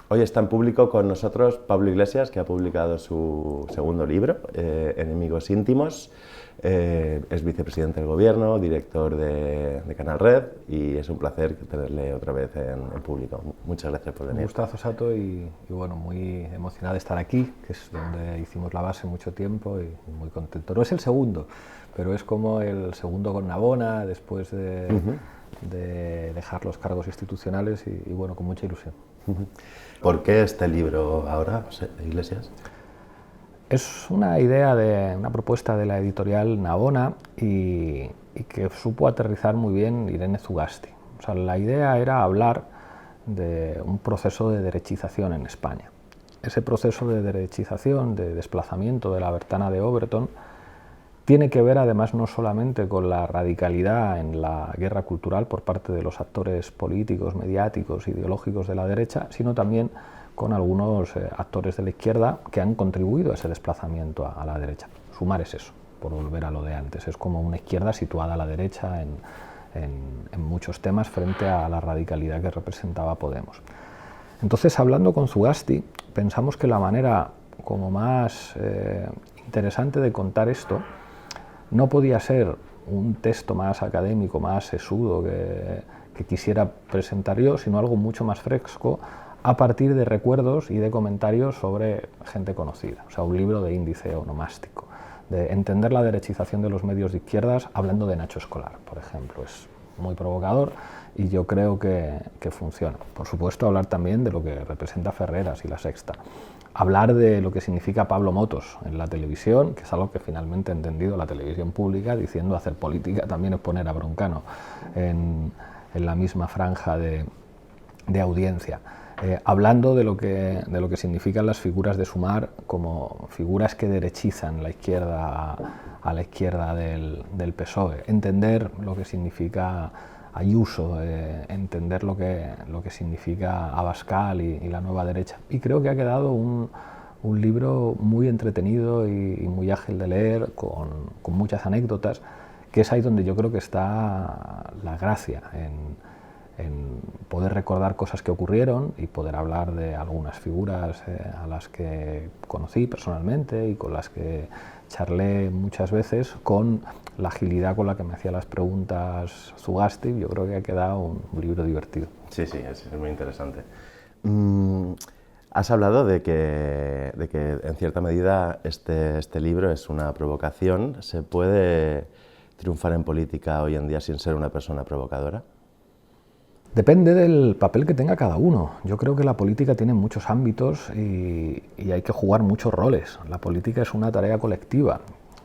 Hoy está en público con nosotros Pablo Iglesias, que ha publicado su segundo libro, Enemigos íntimos. Es vicepresidente del Gobierno, director de Canal Red, y es un placer tenerle otra vez en público. Muchas gracias por venir. Un gustazo, Sato, y bueno, muy emocionado de estar aquí, que es donde hicimos la base mucho tiempo, y muy contento. No es el segundo, pero es como el segundo con Navona, después de dejar los cargos institucionales, y bueno, con mucha ilusión. ¿Por qué este libro ahora, Iglesias? Es una idea de una propuesta de la editorial Navona y que supo aterrizar muy bien Irene Zugasti. O sea, la idea era hablar de un proceso de derechización en España. Ese proceso de derechización, de desplazamiento de la Bertana de Overton, tiene que ver además no solamente con la radicalidad en la guerra cultural por parte de los actores políticos, mediáticos, ideológicos de la derecha, sino también con algunos actores de la izquierda que han contribuido a ese desplazamiento a la derecha. Sumar es eso, por volver a lo de antes, es como una izquierda situada a la derecha en muchos temas frente a la radicalidad que representaba Podemos. Entonces, hablando con Zugasti, pensamos que la manera como más interesante de contar esto no podía ser un texto más académico, más sesudo que quisiera presentar yo, sino algo mucho más fresco a partir de recuerdos y de comentarios sobre gente conocida. O sea, un libro de índice onomástico, de entender la derechización de los medios de izquierdas hablando de Nacho Escolar, por ejemplo. Es muy provocador y yo creo que funciona. Por supuesto, hablar también de lo que representa Ferreras y La Sexta. Hablar de lo que significa Pablo Motos en la televisión, que es algo que finalmente ha entendido la televisión pública, diciendo hacer política también es poner a Broncano en la misma franja de audiencia. Hablando de lo que significan las figuras de Sumar como figuras que derechizan la izquierda a la izquierda del PSOE. Entender lo que significa Ayuso, entender lo que significa Abascal y la nueva derecha. Y creo que ha quedado un libro muy entretenido y muy ágil de leer, con muchas anécdotas, que es ahí donde yo creo que está la gracia, en poder recordar cosas que ocurrieron y poder hablar de algunas figuras a las que conocí personalmente y con las que charlé muchas veces, con la agilidad con la que me hacía las preguntas Zugasti. Yo creo que ha quedado un libro divertido. Sí, sí, es muy interesante. Has hablado de que en cierta medida este libro es una provocación. ¿Se puede triunfar en política hoy en día sin ser una persona provocadora? Depende del papel que tenga cada uno. Yo creo que la política tiene muchos ámbitos y hay que jugar muchos roles. La política es una tarea colectiva.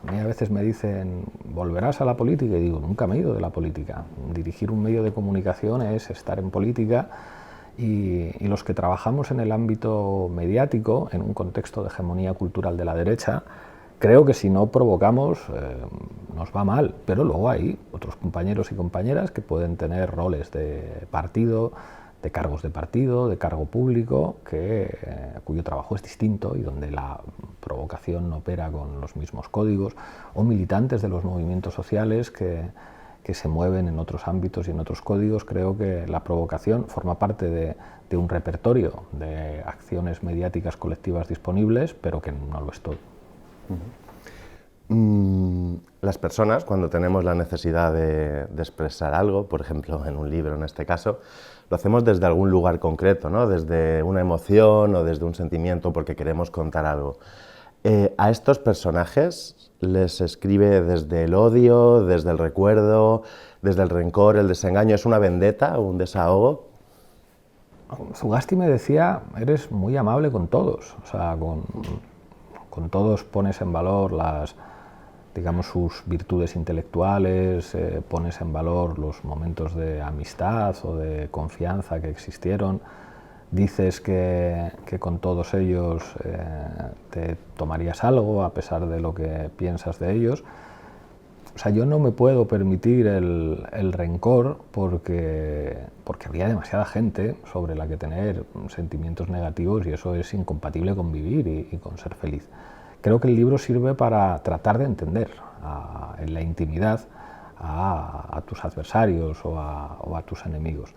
A mí a veces me dicen, ¿volverás a la política? Y digo, nunca me he ido de la política. Dirigir un medio de comunicación es estar en política y los que trabajamos en el ámbito mediático, en un contexto de hegemonía cultural de la derecha, creo que si no provocamos nos va mal, pero luego hay otros compañeros y compañeras que pueden tener roles de partido, de cargos de partido, de cargo público, cuyo trabajo es distinto y donde la provocación no opera con los mismos códigos, o militantes de los movimientos sociales que se mueven en otros ámbitos y en otros códigos. Creo que la provocación forma parte de un repertorio de acciones mediáticas colectivas disponibles, pero que no lo es todo. Las personas, cuando tenemos la necesidad de expresar algo, por ejemplo en un libro en este caso, lo hacemos desde algún lugar concreto, ¿no? Desde una emoción o desde un sentimiento porque queremos contar algo. A estos personajes les escribe desde el odio, desde el recuerdo, desde el rencor, el desengaño. ¿Es una vendetta o un desahogo? Zugasti me decía, eres muy amable con todos, o sea, con todos pones en valor digamos, sus virtudes intelectuales, pones en valor los momentos de amistad o de confianza que existieron, dices que con todos ellos te tomarías algo a pesar de lo que piensas de ellos. O sea, yo no me puedo permitir el rencor porque había demasiada gente sobre la que tener sentimientos negativos y eso es incompatible con vivir y con ser feliz. Creo que el libro sirve para tratar de entender en la intimidad a tus adversarios o a tus enemigos.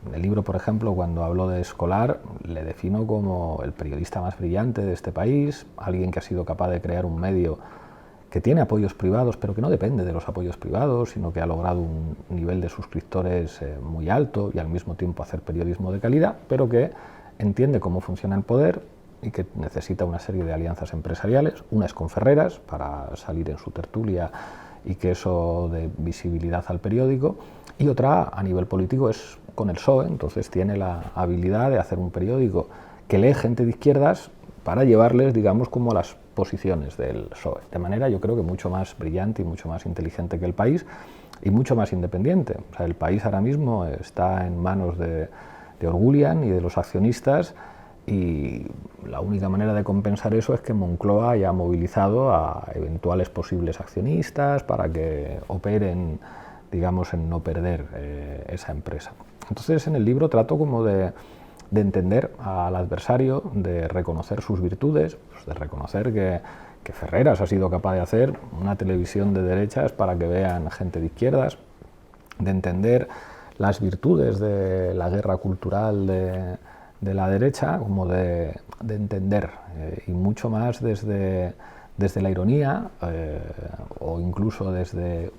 En el libro, por ejemplo, cuando hablo de Escolar, le defino como el periodista más brillante de este país, alguien que ha sido capaz de crear un medio que tiene apoyos privados, pero que no depende de los apoyos privados, sino que ha logrado un nivel de suscriptores muy alto y al mismo tiempo hacer periodismo de calidad, pero que entiende cómo funciona el poder y que necesita una serie de alianzas empresariales. Una es con Ferreras, para salir en su tertulia y que eso dé visibilidad al periódico, y otra a nivel político es con el PSOE. Entonces tiene la habilidad de hacer un periódico que lee gente de izquierdas para llevarles, digamos, como a las posiciones del PSOE, de manera yo creo que mucho más brillante y mucho más inteligente que el País y mucho más independiente. O sea, el País ahora mismo está en manos de Orgulian y de los accionistas, y la única manera de compensar eso es que Moncloa haya movilizado a eventuales posibles accionistas para que operen, digamos, en no perder esa empresa. Entonces en el libro trato como de entender al adversario, de reconocer sus virtudes, pues de reconocer que Ferreras ha sido capaz de hacer una televisión de derechas para que vean gente de izquierdas, de entender las virtudes de la guerra cultural de la derecha, como de entender, y mucho más desde la ironía o incluso desde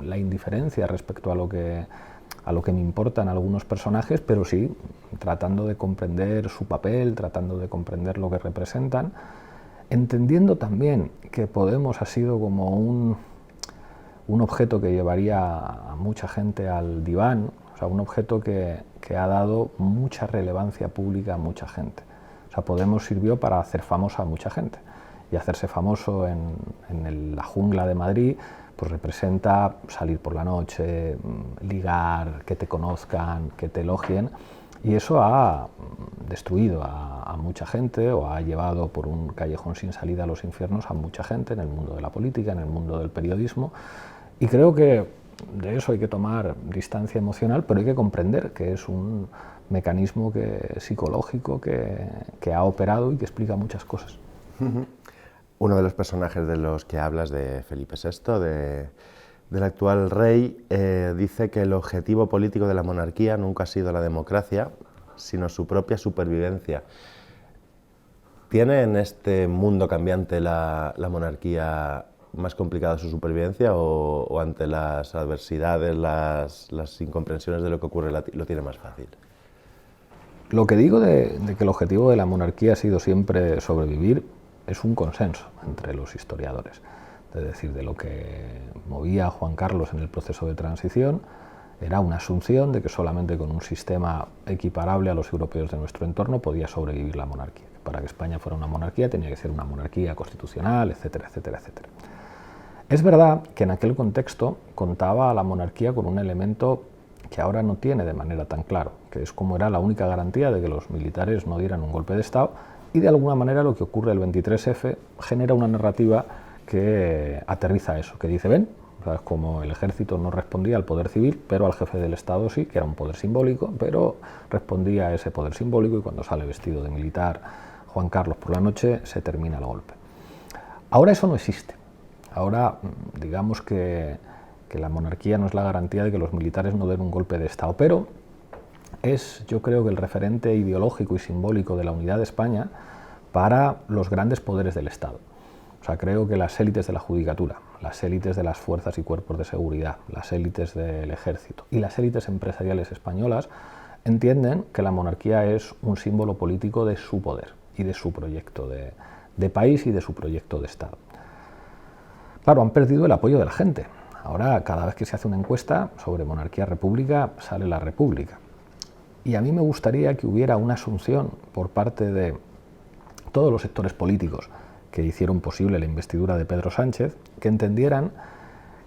la indiferencia respecto a lo que me importan algunos personajes, pero sí tratando de comprender su papel, tratando de comprender lo que representan, entendiendo también que Podemos ha sido como un objeto que llevaría a mucha gente al diván, o sea, un objeto que ha dado mucha relevancia pública a mucha gente. O sea, Podemos sirvió para hacer famosa a mucha gente, y hacerse famoso en la jungla de Madrid pues representa salir por la noche, ligar, que te conozcan, que te elogien, y eso ha destruido a mucha gente, o ha llevado por un callejón sin salida a los infiernos a mucha gente en el mundo de la política, en el mundo del periodismo, y creo que de eso hay que tomar distancia emocional, pero hay que comprender que es un mecanismo psicológico que ha operado y que explica muchas cosas. Uno de los personajes de los que hablas, de Felipe VI, del actual rey, dice que el objetivo político de la monarquía nunca ha sido la democracia, sino su propia supervivencia. ¿Tiene en este mundo cambiante la monarquía más complicada su supervivencia, o ante las adversidades, las incomprensiones de lo que ocurre, lo tiene más fácil? Lo que digo de que el objetivo de la monarquía ha sido siempre sobrevivir es un consenso entre los historiadores. Es decir, de lo que movía a Juan Carlos en el proceso de transición era una asunción de que solamente con un sistema equiparable a los europeos de nuestro entorno podía sobrevivir la monarquía. Para que España fuera una monarquía tenía que ser una monarquía constitucional, etcétera, etcétera, etcétera. Es verdad que en aquel contexto contaba a la monarquía con un elemento que ahora no tiene de manera tan claro, que es como era la única garantía de que los militares no dieran un golpe de Estado, y de alguna manera lo que ocurre el 23F genera una narrativa que aterriza eso, que dice, ven, ¿sabes? Como el ejército no respondía al poder civil, pero al jefe del Estado sí, que era un poder simbólico, pero respondía a ese poder simbólico, y cuando sale vestido de militar Juan Carlos por la noche se termina el golpe. Ahora eso no existe. Ahora digamos que la monarquía no es la garantía de que los militares no den un golpe de Estado, pero es, yo creo, que el referente ideológico y simbólico de la unidad de España para los grandes poderes del Estado. O sea, creo que las élites de la judicatura, las élites de las fuerzas y cuerpos de seguridad, las élites del ejército y las élites empresariales españolas entienden que la monarquía es un símbolo político de su poder y de su proyecto de país y de su proyecto de Estado. Claro, han perdido el apoyo de la gente. Ahora, cada vez que se hace una encuesta sobre monarquía-república, sale la república. Y a mí me gustaría que hubiera una asunción por parte de todos los sectores políticos que hicieron posible la investidura de Pedro Sánchez, que entendieran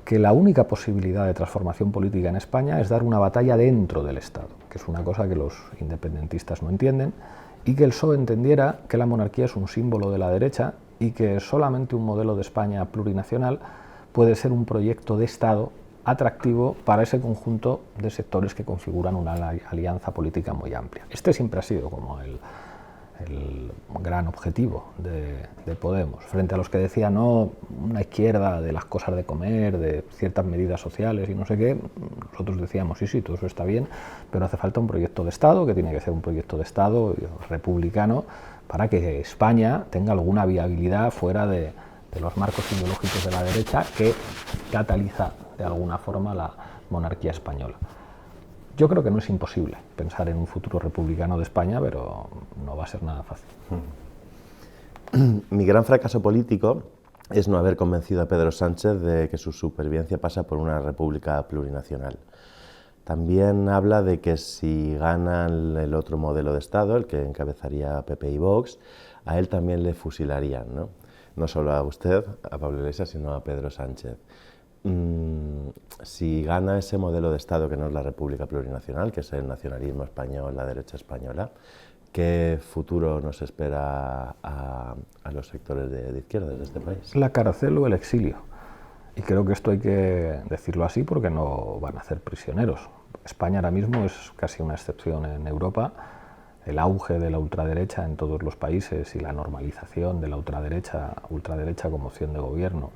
que la única posibilidad de transformación política en España es dar una batalla dentro del Estado, que es una cosa que los independentistas no entienden, y que el PSOE entendiera que la monarquía es un símbolo de la derecha y que solamente un modelo de España plurinacional puede ser un proyecto de Estado atractivo para ese conjunto de sectores que configuran una alianza política muy amplia. Este siempre ha sido como el gran objetivo de Podemos, frente a los que decían no, una izquierda de las cosas de comer, de ciertas medidas sociales y no sé qué. Nosotros decíamos sí, todo eso está bien, pero hace falta un proyecto de Estado, que tiene que ser un proyecto de Estado republicano, para que España tenga alguna viabilidad fuera de los marcos ideológicos de la derecha que cataliza de alguna forma la monarquía española. Yo creo que no es imposible pensar en un futuro republicano de España, pero no va a ser nada fácil. Mi gran fracaso político es no haber convencido a Pedro Sánchez de que su supervivencia pasa por una república plurinacional. También habla de que si ganan el otro modelo de Estado, el que encabezaría PP y Vox, a él también le fusilarían, ¿no? No solo a usted, a Pablo Iglesias, sino a Pedro Sánchez. Si gana ese modelo de Estado que no es la República Plurinacional, que es el nacionalismo español, la derecha española, ¿qué futuro nos espera a los sectores de izquierdas de este país? La cárcel o el exilio. Y creo que esto hay que decirlo así porque no van a hacer prisioneros. España ahora mismo es casi una excepción en Europa. El auge de la ultraderecha en todos los países y la normalización de la ultraderecha como opción de gobierno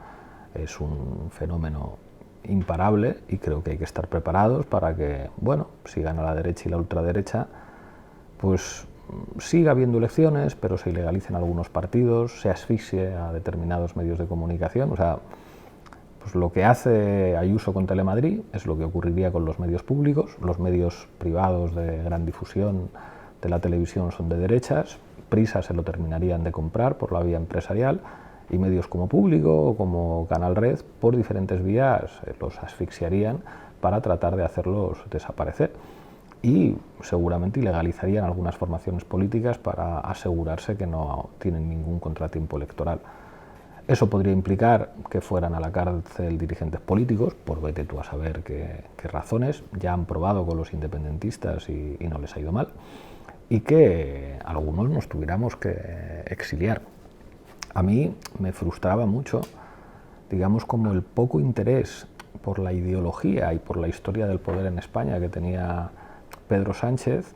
es un fenómeno imparable y creo que hay que estar preparados para que, bueno, si gana la derecha y la ultraderecha, pues siga habiendo elecciones, pero se ilegalicen algunos partidos, se asfixie a determinados medios de comunicación. O sea, pues lo que hace Ayuso con Telemadrid es lo que ocurriría con los medios públicos. Los medios privados de gran difusión de la televisión son de derechas, Prisa se lo terminarían de comprar por la vía empresarial, y medios como Público o como Canal Red, por diferentes vías, los asfixiarían para tratar de hacerlos desaparecer. Y seguramente ilegalizarían algunas formaciones políticas para asegurarse que no tienen ningún contratiempo electoral. Eso podría implicar que fueran a la cárcel dirigentes políticos, por vete tú a saber qué razones, ya han probado con los independentistas y no les ha ido mal, y que algunos nos tuviéramos que exiliar. A mí me frustraba mucho, digamos, como el poco interés por la ideología y por la historia del poder en España que tenía Pedro Sánchez,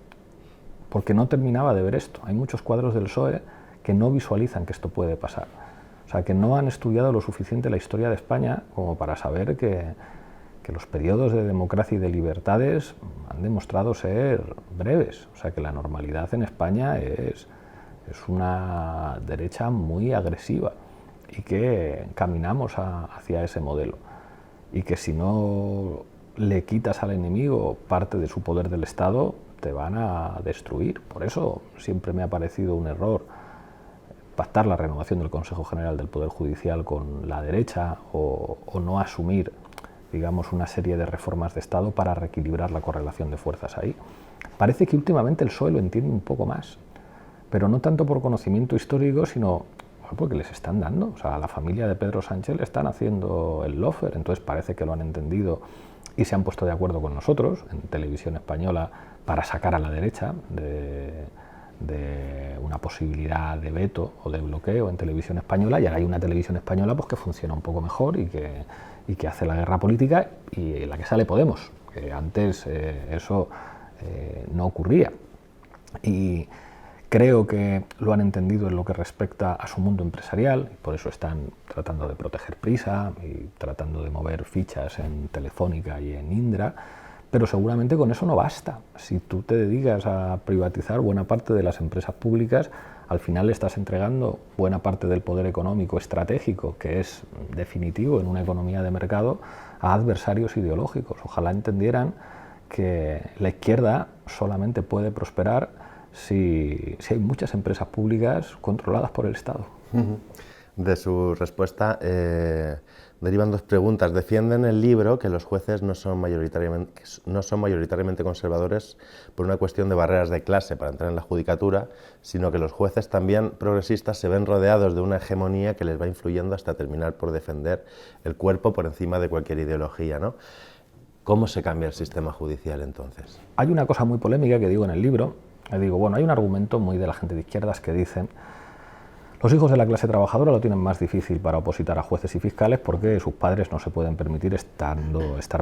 porque no terminaba de ver esto. Hay muchos cuadros del PSOE que no visualizan que esto puede pasar. O sea, que no han estudiado lo suficiente la historia de España como para saber que los periodos de democracia y de libertades han demostrado ser breves. O sea, que la normalidad en España es una derecha muy agresiva y que caminamos hacia ese modelo. Y que si no le quitas al enemigo parte de su poder del Estado, te van a destruir. Por eso siempre me ha parecido un error pactar la renovación del Consejo General del Poder Judicial con la derecha o no asumir, digamos, una serie de reformas de Estado para reequilibrar la correlación de fuerzas ahí. Parece que últimamente el PSOE lo entiende un poco más, pero no tanto por conocimiento histórico, sino porque les están dando. O sea, a la familia de Pedro Sánchez le están haciendo el lawfare, entonces parece que lo han entendido y se han puesto de acuerdo con nosotros en Televisión Española para sacar a la derecha de una posibilidad de veto o de bloqueo en Televisión Española, y ahora hay una Televisión Española pues que funciona un poco mejor y que hace la guerra política y en la que sale Podemos, que antes eso no ocurría. Y creo que lo han entendido en lo que respecta a su mundo empresarial, y por eso están tratando de proteger Prisa y tratando de mover fichas en Telefónica y en Indra, pero seguramente con eso no basta. Si tú te dedicas a privatizar buena parte de las empresas públicas, al final le estás entregando buena parte del poder económico estratégico, que es definitivo en una economía de mercado, a adversarios ideológicos. Ojalá entendieran que la izquierda solamente puede prosperar si hay muchas empresas públicas controladas por el Estado. De su respuesta derivan dos preguntas. Defienden el libro que los jueces no son mayoritariamente conservadores por una cuestión de barreras de clase para entrar en la judicatura, sino que los jueces también progresistas se ven rodeados de una hegemonía que les va influyendo hasta terminar por defender el cuerpo por encima de cualquier ideología, ¿no? ¿Cómo se cambia el sistema judicial entonces? Hay una cosa muy polémica que digo en el libro. Hay un argumento muy de la gente de izquierdas que dicen: los hijos de la clase trabajadora lo tienen más difícil para opositar a jueces y fiscales porque sus padres no se pueden permitir estar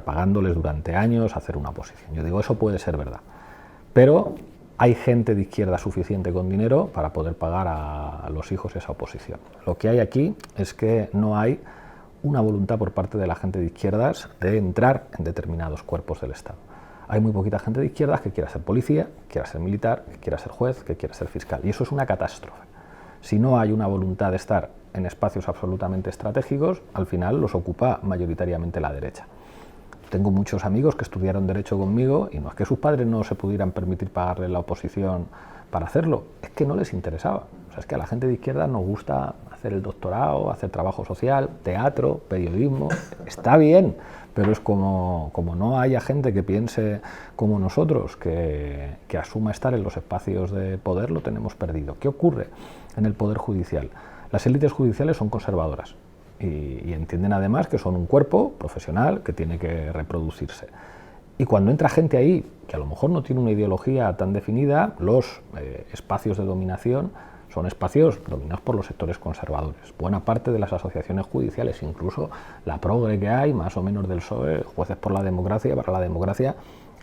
pagándoles durante años hacer una oposición. Yo digo, eso puede ser verdad, pero hay gente de izquierda suficiente con dinero para poder pagar a los hijos esa oposición. Lo que hay aquí es que no hay una voluntad por parte de la gente de izquierdas de entrar en determinados cuerpos del Estado. Hay muy poquita gente de izquierdas que quiera ser policía, que quiera ser militar, que quiera ser juez, que quiera ser fiscal. Y eso es una catástrofe. Si no hay una voluntad de estar en espacios absolutamente estratégicos, al final los ocupa mayoritariamente la derecha. Tengo muchos amigos que estudiaron Derecho conmigo y no es que sus padres no se pudieran permitir pagarle la oposición para hacerlo, es que no les interesaba. O sea, es que a la gente de izquierda nos gusta hacer el doctorado, hacer trabajo social, teatro, periodismo, está bien, pero es como no haya gente que piense como nosotros, que asuma estar en los espacios de poder, lo tenemos perdido. ¿Qué ocurre en el Poder Judicial? Las élites judiciales son conservadoras. Y entienden además que son un cuerpo profesional que tiene que reproducirse. Y cuando entra gente ahí, que a lo mejor no tiene una ideología tan definida, los espacios de dominación son espacios dominados por los sectores conservadores. Buena parte de las asociaciones judiciales, incluso la progre que hay, más o menos del PSOE, Jueces por la Democracia, para la democracia,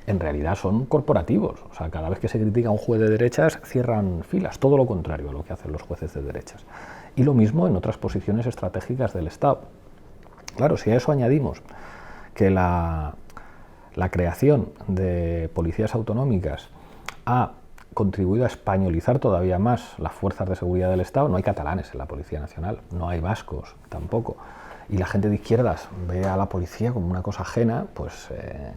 en realidad son corporativos. O sea, cada vez que se critica a un juez de derechas, cierran filas, todo lo contrario a lo que hacen los jueces de derechas. Y lo mismo en otras posiciones estratégicas del Estado. Claro, si a eso añadimos que la creación de policías autonómicas ha contribuido a españolizar todavía más las fuerzas de seguridad del Estado, no hay catalanes en la Policía Nacional, no hay vascos tampoco, y la gente de izquierdas ve a la policía como una cosa ajena, pues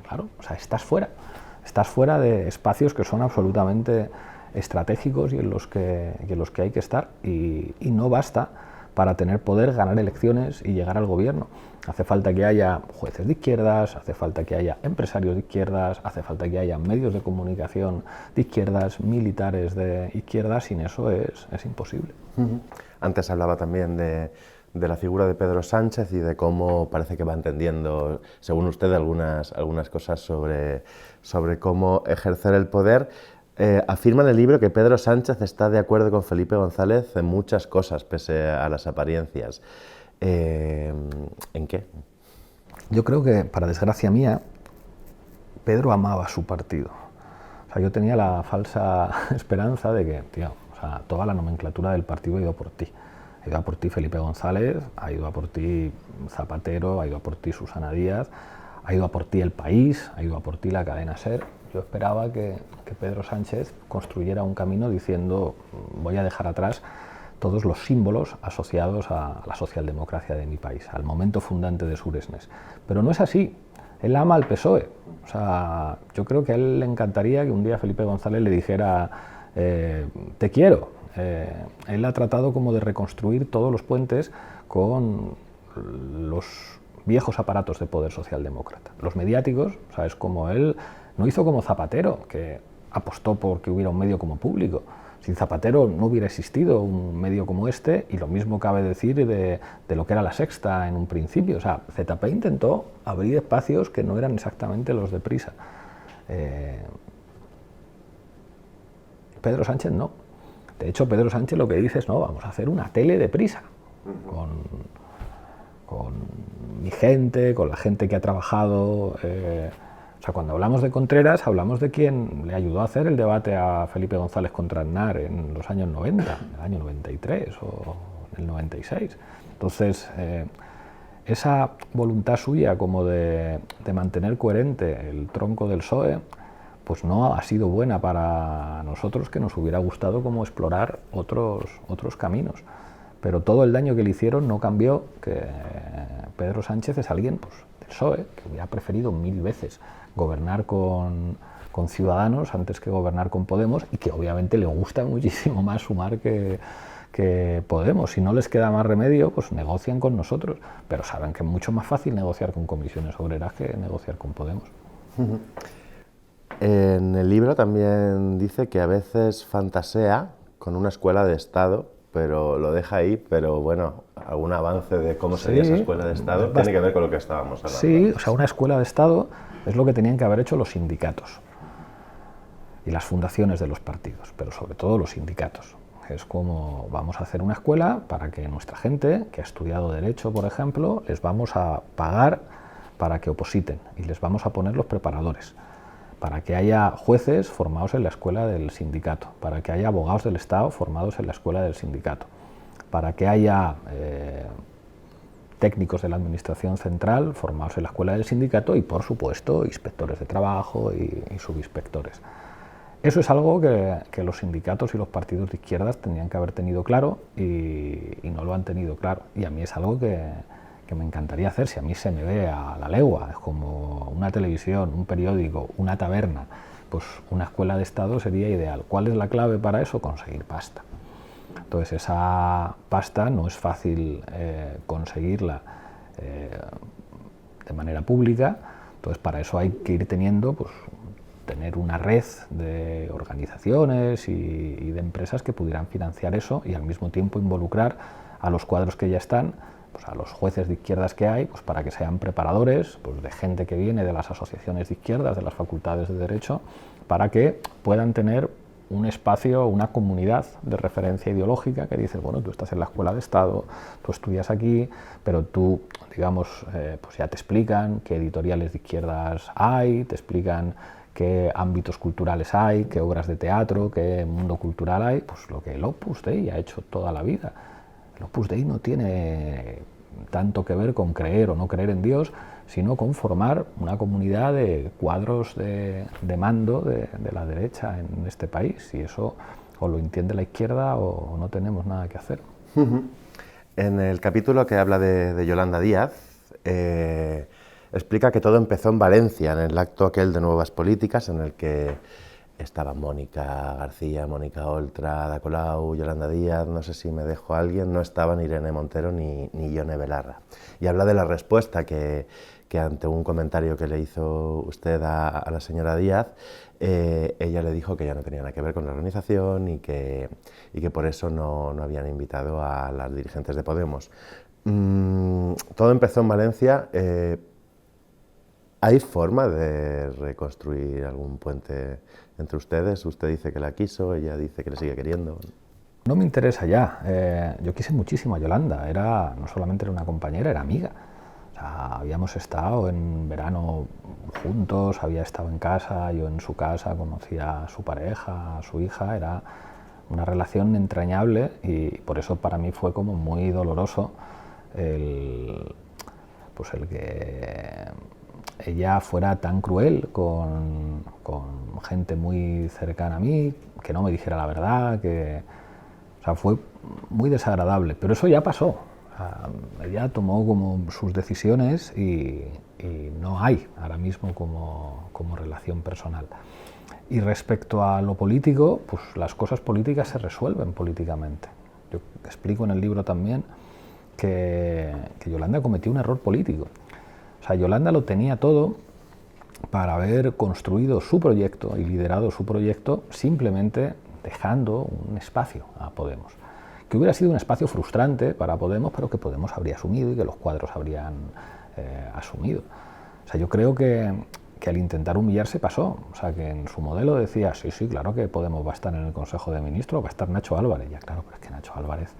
claro, o sea, estás fuera de espacios que son absolutamente estratégicos y en los que hay que estar, y no basta para tener poder, ganar elecciones y llegar al gobierno. Hace falta que haya jueces de izquierdas, hace falta que haya empresarios de izquierdas, hace falta que haya medios de comunicación de izquierdas, militares de izquierdas, sin eso es imposible. Antes hablaba también de la figura de Pedro Sánchez y de cómo parece que va entendiendo, según usted, algunas cosas sobre cómo ejercer el poder. Afirma en el libro que Pedro Sánchez está de acuerdo con Felipe González en muchas cosas, pese a las apariencias. ¿En qué? Yo creo que, para desgracia mía, Pedro amaba su partido. O sea, yo tenía la falsa esperanza de que, tío, o sea, toda la nomenclatura del partido ha ido por ti. Ha ido a por ti Felipe González, ha ido a por ti Zapatero, ha ido a por ti Susana Díaz, ha ido a por ti El País, ha ido a por ti la cadena SER. Yo esperaba que Pedro Sánchez construyera un camino diciendo: voy a dejar atrás todos los símbolos asociados a la socialdemocracia de mi país, al momento fundante de Suresnes. Pero no es así. Él ama al PSOE. O sea, yo creo que a él le encantaría que un día Felipe González le dijera: te quiero. Él ha tratado como de reconstruir todos los puentes con los viejos aparatos de poder socialdemócrata. Los mediáticos, o sea, es como él no hizo como Zapatero, que apostó por que hubiera un medio como Público. Sin Zapatero no hubiera existido un medio como este, y lo mismo cabe decir de lo que era La Sexta en un principio. O sea, ZP intentó abrir espacios que no eran exactamente los de Prisa. Pedro Sánchez no. De hecho, Pedro Sánchez lo que dice es: no, vamos a hacer una tele de Prisa, con mi gente, con la gente que ha trabajado. O sea, cuando hablamos de Contreras, hablamos de quien le ayudó a hacer el debate a Felipe González contra Aznar en los años 90, en el año 93 o en el 96. Entonces, esa voluntad suya como de mantener coherente el tronco del PSOE, pues no ha sido buena para nosotros, que nos hubiera gustado como explorar otros caminos. Pero todo el daño que le hicieron no cambió que Pedro Sánchez es alguien, pues, del PSOE, que hubiera preferido 1000 veces gobernar con Ciudadanos antes que gobernar con Podemos, y que obviamente le gusta muchísimo más Sumar que Podemos. Si no les queda más remedio, pues negocian con nosotros, pero saben que es mucho más fácil negociar con Comisiones Obreras que negociar con Podemos. En el libro también dice que a veces fantasea con una escuela de Estado, pero lo deja ahí. Pero bueno, algún avance de cómo sería esa escuela de Estado tiene que ver con lo que estábamos hablando. Sí, o sea, una escuela de Estado es lo que tenían que haber hecho los sindicatos y las fundaciones de los partidos, pero sobre todo los sindicatos. Es como: vamos a hacer una escuela para que nuestra gente, que ha estudiado Derecho, por ejemplo, les vamos a pagar para que opositen y les vamos a poner los preparadores, para que haya jueces formados en la escuela del sindicato, para que haya abogados del Estado formados en la escuela del sindicato, para que haya técnicos de la Administración Central formados en la escuela del sindicato y, por supuesto, inspectores de trabajo y subinspectores. Eso es algo que los sindicatos y los partidos de izquierdas tendrían que haber tenido claro y no lo han tenido claro. Y a mí es algo que me encantaría hacer. Si a mí se me ve a la legua, es como una televisión, un periódico, una taberna, pues una escuela de Estado sería ideal. ¿Cuál es la clave para eso? Conseguir pasta. Entonces esa pasta no es fácil conseguirla de manera pública, entonces para eso hay que ir teniendo, pues, tener una red de organizaciones y de empresas que pudieran financiar eso y al mismo tiempo involucrar a los cuadros que ya están, pues a los jueces de izquierdas que hay, pues para que sean preparadores, pues de gente que viene de las asociaciones de izquierdas, de las facultades de Derecho, para que puedan tener un espacio, una comunidad de referencia ideológica que dice, bueno, tú estás en la escuela de Estado, tú estudias aquí, pero tú, digamos, pues ya te explican qué editoriales de izquierdas hay, te explican qué ámbitos culturales hay, qué obras de teatro, qué mundo cultural hay, pues lo que el Opus Dei ha hecho toda la vida. El Opus Dei no tiene tanto que ver con creer o no creer en Dios, sino con formar una comunidad de cuadros de mando de la derecha en este país, y eso o lo entiende la izquierda o no tenemos nada que hacer. En el capítulo que habla de Yolanda Díaz, explica que todo empezó en Valencia, en el acto aquel de Nuevas Políticas, en el que estaban Mónica García, Mónica Oltra, Ada Colau, Yolanda Díaz, no sé si me dejo a alguien, no estaban Irene Montero ni Ione Belarra. Y habla de la respuesta que ante un comentario que le hizo usted a la señora Díaz, ella le dijo que ya no tenía nada que ver con la organización y que por eso no habían invitado a las dirigentes de Podemos. Todo empezó en Valencia. ¿Hay forma de reconstruir algún puente entre ustedes? Usted dice que la quiso, ella dice que le sigue queriendo. No me interesa ya. Yo quise muchísimo a Yolanda. No solamente era una compañera, era amiga. O sea, habíamos estado en verano juntos, había estado en casa, yo en su casa, conocía a su pareja, a su hija, era una relación entrañable y por eso para mí fue como muy doloroso el que ella fuera tan cruel con gente muy cercana a mí, que no me dijera la verdad, o sea, fue muy desagradable, pero eso ya pasó. Ella tomó como sus decisiones y no hay ahora mismo como relación personal. Y respecto a lo político, pues las cosas políticas se resuelven políticamente. Yo explico en el libro también que Yolanda cometió un error político. O sea, Yolanda lo tenía todo para haber construido su proyecto y liderado su proyecto simplemente dejando un espacio a Podemos. Que hubiera sido un espacio frustrante para Podemos, pero que Podemos habría asumido y que los cuadros habrían asumido. O sea, yo creo que al intentar humillarse pasó. O sea, que en su modelo decía, sí, claro que Podemos va a estar en el Consejo de Ministros, va a estar Nacho Álvarez. Ya claro, pero es que Nacho Álvarez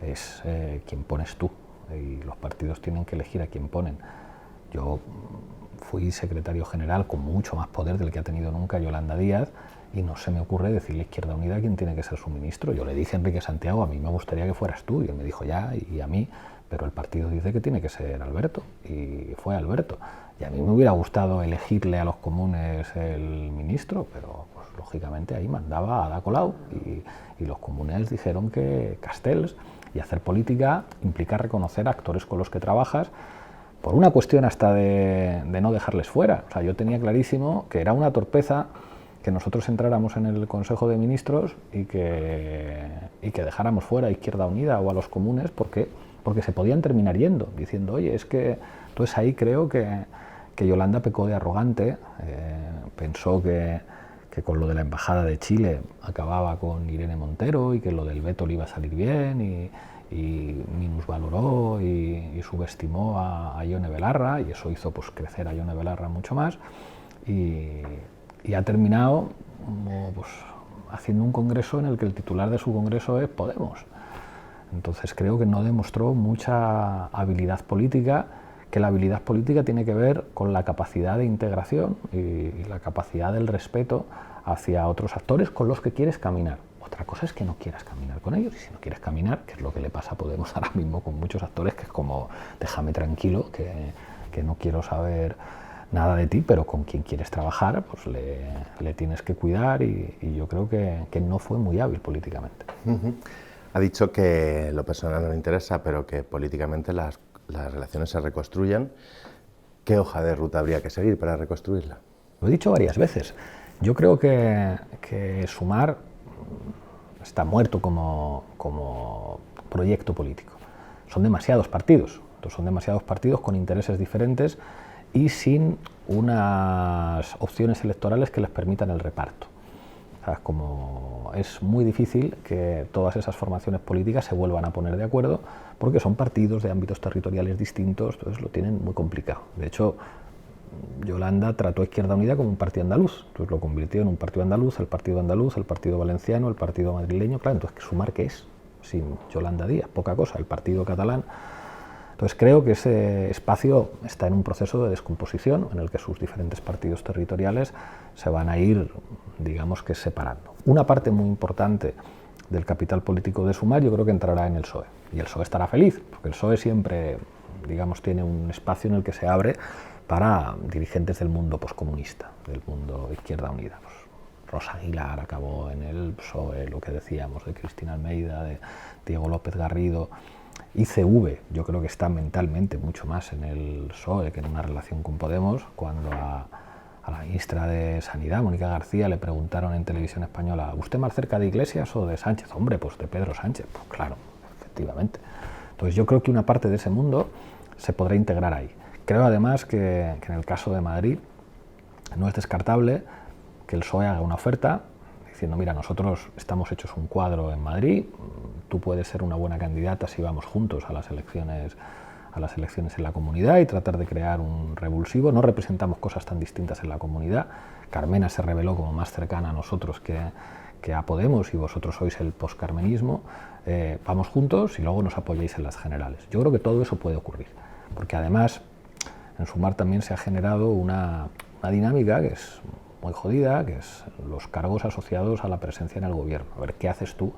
es quien pones tú y los partidos tienen que elegir a quien ponen. Yo fui secretario general con mucho más poder del que ha tenido nunca Yolanda Díaz y no se me ocurre decirle a Izquierda Unida quién tiene que ser su ministro. Yo le dije a Enrique Santiago, a mí me gustaría que fueras tú, y él me dijo ya, y a mí, pero el partido dice que tiene que ser Alberto, y fue Alberto. Y a mí me hubiera gustado elegirle a los comunes el ministro, pero pues, lógicamente ahí mandaba a Ada Colau, y los comunes dijeron que Castells, y hacer política implica reconocer a actores con los que trabajas, por una cuestión hasta de no dejarles fuera. O sea, yo tenía clarísimo que era una torpeza que nosotros entráramos en el Consejo de Ministros y que dejáramos fuera a Izquierda Unida o a los comunes porque se podían terminar yendo, diciendo, oye, es que... Entonces ahí creo que Yolanda pecó de arrogante, pensó que con lo de la Embajada de Chile acababa con Irene Montero y que lo del veto le iba a salir bien y minusvaloró y subestimó a Ione Belarra, y eso hizo pues crecer a Ione Belarra mucho más, y ha terminado pues, haciendo un congreso en el que el titular de su congreso es Podemos. Entonces creo que no demostró mucha habilidad política, que la habilidad política tiene que ver con la capacidad de integración y la capacidad del respeto hacia otros actores con los que quieres caminar. Otra cosa es que no quieras caminar con ellos, y si no quieres caminar, que es lo que le pasa a Podemos ahora mismo con muchos actores, que es como, déjame tranquilo, que no quiero saber nada de ti, pero con quien quieres trabajar, pues le tienes que cuidar, y yo creo que no fue muy hábil políticamente. Ha dicho que lo personal no le interesa, pero que políticamente las relaciones se reconstruyen. ¿Qué hoja de ruta habría que seguir para reconstruirla? Lo he dicho varias veces. Yo creo que Sumar está muerto como proyecto político. Son demasiados partidos, con intereses diferentes y sin unas opciones electorales que les permitan el reparto. O sea, como es muy difícil que todas esas formaciones políticas se vuelvan a poner de acuerdo, porque son partidos de ámbitos territoriales distintos, entonces lo tienen muy complicado. De hecho, Yolanda trató a Izquierda Unida como un partido andaluz, entonces lo convirtió en un partido andaluz, el partido valenciano, el partido madrileño. Claro, entonces, ¿Sumar qué es? Sin Yolanda Díaz, poca cosa, el partido catalán. Entonces creo que ese espacio está en un proceso de descomposición en el que sus diferentes partidos territoriales se van a ir, digamos que separando. Una parte muy importante del capital político de Sumar yo creo que entrará en el PSOE, y el PSOE estará feliz, porque el PSOE siempre, digamos, tiene un espacio en el que se abre para dirigentes del mundo poscomunista, del mundo Izquierda Unida. Pues Rosa Aguilar acabó en el PSOE, lo que decíamos de Cristina Almeida, de Diego López Garrido. ICV yo creo que está mentalmente mucho más en el PSOE que en una relación con Podemos. Cuando a la ministra de Sanidad, Mónica García, le preguntaron en Televisión Española, ¿usted más cerca de Iglesias o de Sánchez? Hombre, pues de Pedro Sánchez. Pues claro, efectivamente. Entonces yo creo que una parte de ese mundo se podrá integrar ahí. Creo además que en el caso de Madrid no es descartable que el PSOE haga una oferta diciendo, mira, nosotros estamos hechos un cuadro en Madrid, tú puedes ser una buena candidata si vamos juntos a las elecciones en la comunidad, y tratar de crear un revulsivo. No representamos cosas tan distintas en la comunidad. Carmena se reveló como más cercana a nosotros que a Podemos, y vosotros sois el poscarmenismo. Vamos juntos y luego nos apoyáis en las generales. Yo creo que todo eso puede ocurrir, porque además en Sumar también se ha generado una dinámica que es muy jodida, que es los cargos asociados a la presencia en el gobierno. A ver, ¿qué haces tú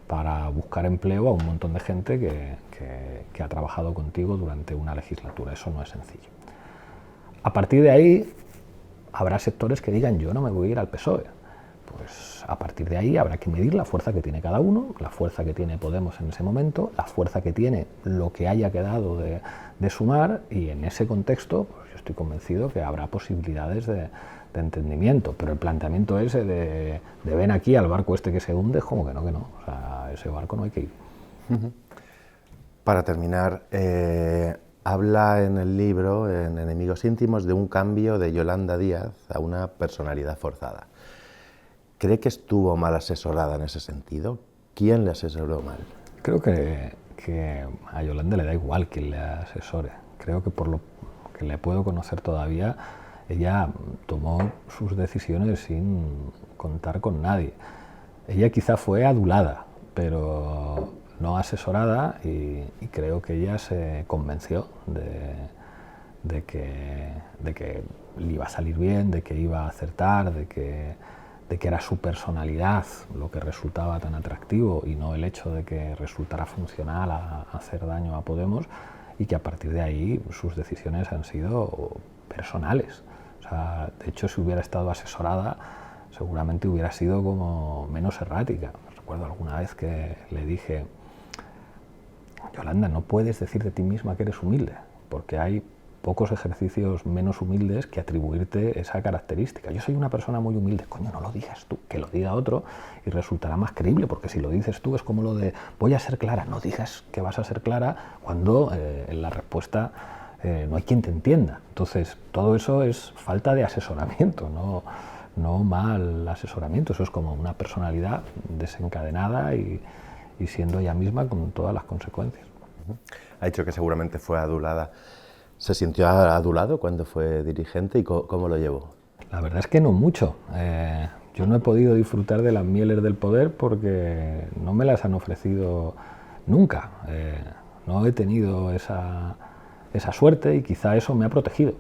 para buscar empleo a un montón de gente que ha trabajado contigo durante una legislatura? Eso no es sencillo. A partir de ahí habrá sectores que digan, yo no me voy a ir al PSOE. Pues a partir de ahí habrá que medir la fuerza que tiene cada uno, la fuerza que tiene Podemos en ese momento, la fuerza que tiene lo que haya quedado de Sumar, y en ese contexto pues yo estoy convencido que habrá posibilidades de entendimiento. Pero el planteamiento ese de ven aquí al barco este que se hunde, es como que no. O sea, ese barco no hay que ir. Para terminar, habla en el libro, en Enemigos íntimos, de un cambio de Yolanda Díaz a una personalidad forzada. ¿Cree que estuvo mal asesorada en ese sentido? ¿Quién le asesoró mal? Creo que a Yolanda le da igual quién le asesore. Creo que por lo que le puedo conocer todavía, ella tomó sus decisiones sin contar con nadie. Ella quizá fue adulada, pero no asesorada, y creo que ella se convenció de que le iba a salir bien, de que iba a acertar, de que era su personalidad lo que resultaba tan atractivo, y no el hecho de que resultara funcional a hacer daño a Podemos, y que a partir de ahí sus decisiones han sido personales. O sea, de hecho, si hubiera estado asesorada, seguramente hubiera sido como menos errática. Recuerdo alguna vez que le dije, Yolanda, no puedes decir de ti misma que eres humilde, porque hay pocos ejercicios menos humildes que atribuirte esa característica. Yo soy una persona muy humilde. Coño, no lo digas tú, que lo diga otro y resultará más creíble, porque si lo dices tú es como lo de voy a ser clara. No digas que vas a ser clara cuando en la respuesta no hay quien te entienda. Entonces, todo eso es falta de asesoramiento, no mal asesoramiento. Eso es como una personalidad desencadenada y siendo ella misma con todas las consecuencias. Ha dicho que seguramente fue adulada. ¿Se sintió adulado cuando fue dirigente y cómo lo llevó? La verdad es que no mucho. Yo no he podido disfrutar de las mieles del poder porque no me las han ofrecido nunca. No he tenido esa esa suerte y quizá eso me ha protegido.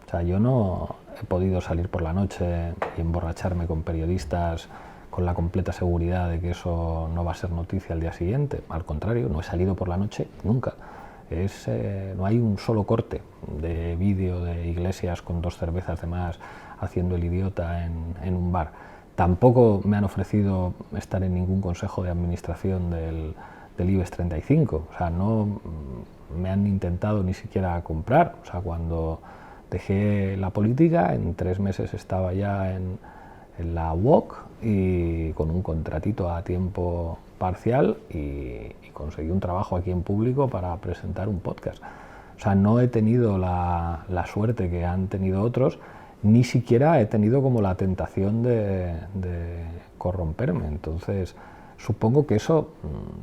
O sea, yo no he podido salir por la noche y emborracharme con periodistas con la completa seguridad de que eso no va a ser noticia al día siguiente. Al contrario, no he salido por la noche nunca. No hay un solo corte de vídeo de Iglesias con 2 cervezas de más haciendo el idiota en un bar. Tampoco me han ofrecido estar en ningún consejo de administración del IBEX 35. O sea, no me han intentado ni siquiera comprar. O sea, cuando dejé la política, en 3 meses estaba ya en la UOC y con un contratito a tiempo parcial y conseguí un trabajo aquí en Público para presentar un podcast. O sea, no he tenido la suerte que han tenido otros, ni siquiera he tenido como la tentación de corromperme. Entonces, supongo que eso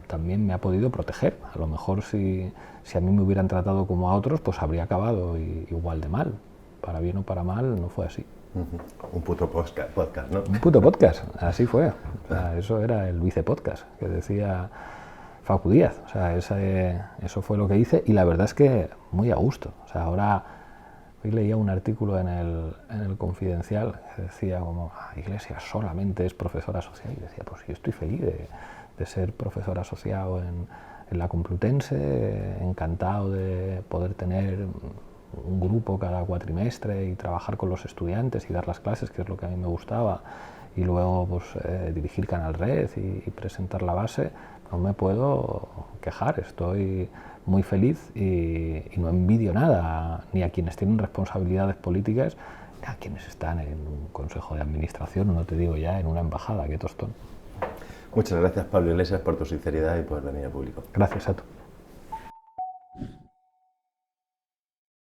también me ha podido proteger. A lo mejor si a mí me hubieran tratado como a otros, pues habría acabado igual de mal. Para bien o para mal, no fue así. Un puto podcast, ¿no? Un puto podcast, así fue. O sea, eso era el vicepodcast que decía Facu Díaz. O sea, eso fue lo que hice y la verdad es que muy a gusto. O sea, ahora hoy leía un artículo en el Confidencial que decía como Iglesias solamente es profesor asociado y decía, pues yo estoy feliz de ser profesor asociado en la Complutense, encantado de poder tener un grupo cada cuatrimestre y trabajar con los estudiantes y dar las clases, que es lo que a mí me gustaba, y luego pues, dirigir Canal Red y presentar la base. No me puedo quejar, estoy muy feliz y no envidio nada, ni a quienes tienen responsabilidades políticas, ni a quienes están en un consejo de administración, no te digo ya en una embajada, qué tostón. Muchas gracias, Pablo Iglesias, por tu sinceridad y por venir a Público. Gracias a tú.